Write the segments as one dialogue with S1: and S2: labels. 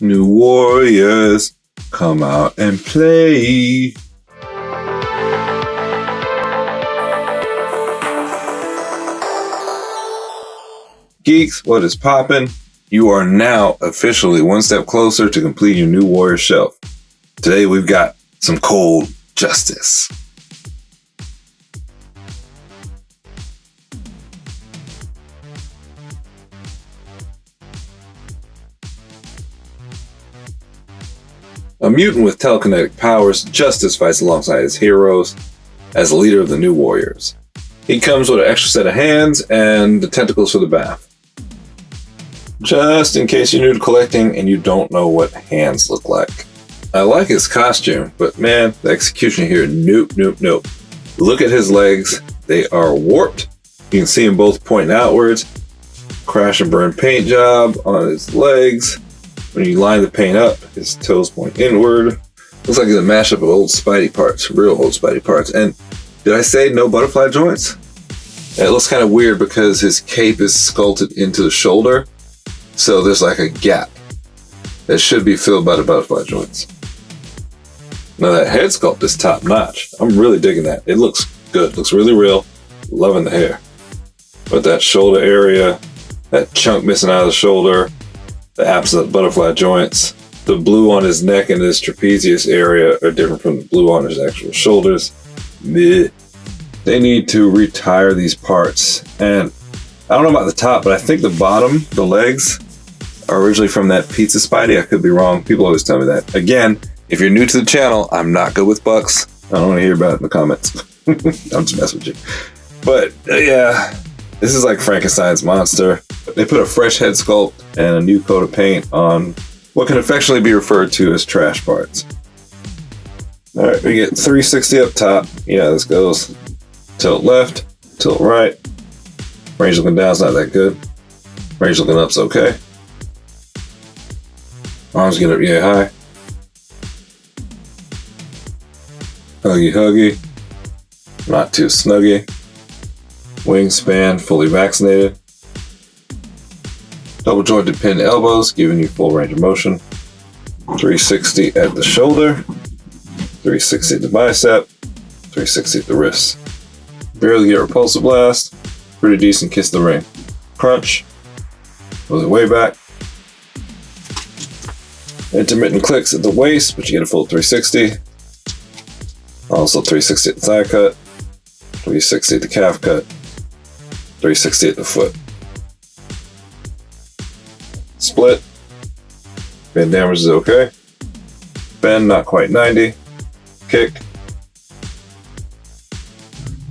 S1: New warriors, come out and play. Geeks, what is poppin'? You are now officially one step closer to completing your new warrior shelf. Today we've got some cold justice. A mutant with telekinetic powers, Justice fights alongside his heroes as the leader of the new warriors. He comes with an extra set of hands and the tentacles for the BAF. Just in case you're new to collecting and you don't know what hands look like. I like his costume, but man, the execution here, nope. Look at his legs, they are warped. You can see them both pointing outwards. Crash and burn paint job on his legs. When you line the paint up, his toes point inward. Looks like it's a mashup of old Spidey parts, real old Spidey parts. And did I say no butterfly joints? It looks kind of weird because his cape is sculpted into the shoulder. So there's like a gap that should be filled by the butterfly joints. Now that head sculpt is top notch. I'm really digging that. It looks good. Looks really real. Loving the hair. But that shoulder area, that chunk missing out of the shoulder, the absence of butterfly joints, the blue on his neck and his trapezius area are different from the blue on his actual shoulders. Meh. They need to retire these parts. And I don't know about the top, but I think the bottom, the legs, are originally from that pizza Spidey. I could be wrong. People always tell me that. Again, if you're new to the channel, I'm not good with bucks. I don't want to hear about it in the comments. I'm just messing with you. But yeah, this is like Frankenstein's monster. They put a fresh head sculpt and a new coat of paint on what can affectionately be referred to as trash parts. All right, we get 360 up top. Yeah, this goes tilt left, tilt right. Range looking down is not that good. Range looking up's okay. Arms get up, yeah, high. Huggy. Not too snuggy. Wingspan, fully vaccinated. Double jointed pinned elbows, giving you full range of motion. 360 at the shoulder. 360 at the bicep. 360 at the wrist. Barely get repulsor blast. Pretty decent kiss the ring. Crunch. Goes it way back. Intermittent clicks at the waist, but you get a full 360. Also 360 at the thigh cut. 360 at the calf cut. 360 at the foot. Split. Bend damage is okay. Bend not quite 90. Kick.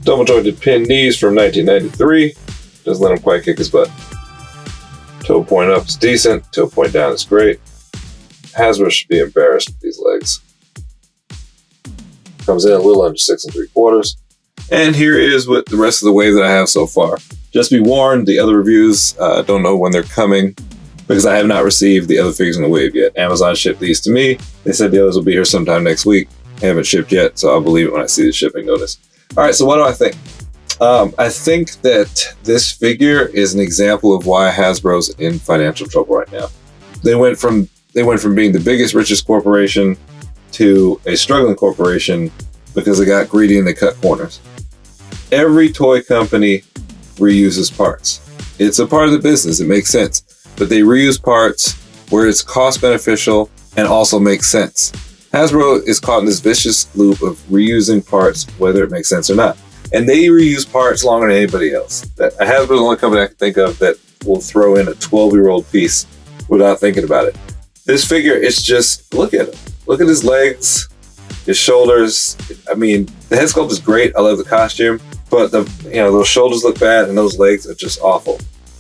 S1: Double jointed pinned knees from 1993. Doesn't let him quite kick his butt. Toe point up is decent. Toe point down is great. Hasbro should be embarrassed with these legs. Comes in a little under 6 3/4. And here is what the rest of the wave that I have so far. Just be warned, the other reviews, don't know when they're coming because I have not received the other figures in the wave yet. Amazon shipped these to me. They said the others will be here sometime next week. Haven't shipped yet, so I'll believe it when I see the shipping notice. All right, so what do I think? I think that this figure is an example of why Hasbro's in financial trouble right now. They went from being the biggest, richest corporation to a struggling corporation because they got greedy and they cut corners. Every toy company reuses parts. It's a part of the business. It makes sense. But they reuse parts where it's cost beneficial and also makes sense. Hasbro is caught in this vicious loop of reusing parts, whether it makes sense or not. And they reuse parts longer than anybody else. Hasbro's the only company I can think of that will throw in a 12-year-old piece without thinking about it. This figure is just, look at him. Look at his legs, his shoulders. I mean, the head sculpt is great. I love the costume. But those shoulders look bad and those legs are just awful.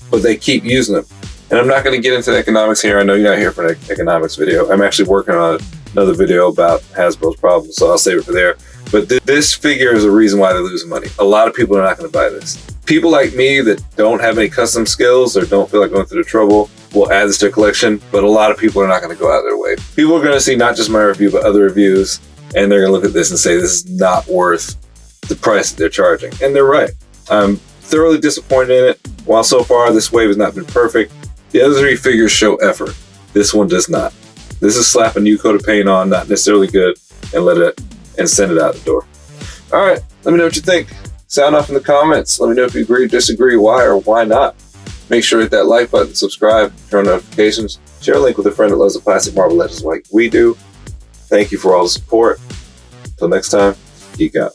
S1: But they keep using them. And I'm not going to get into the economics here. I know you're not here for an economics video. I'm actually working on another video about Hasbro's problems, so I'll save it for there. But this figure is a reason why they're losing money. A lot of people are not going to buy this. People like me that don't have any custom skills or don't feel like going through the trouble will add this to their collection, but a lot of people are not going to go out of their way. People are going to see not just my review, but other reviews, and they're going to look at this and say, this is not worth the price that they're charging. And they're right. I'm thoroughly disappointed in it. While so far this wave has not been perfect, the other three figures show effort. This one does not. This is slap a new coat of paint on, not necessarily good, and send it out the door. All right, let me know what you think. Sound off in the comments. Let me know if you agree, disagree, why, or why not. Make sure to hit that like button, subscribe, turn on notifications, share a link with a friend that loves the classic Marvel Legends like we do. Thank you for all the support. Until next time, geek out.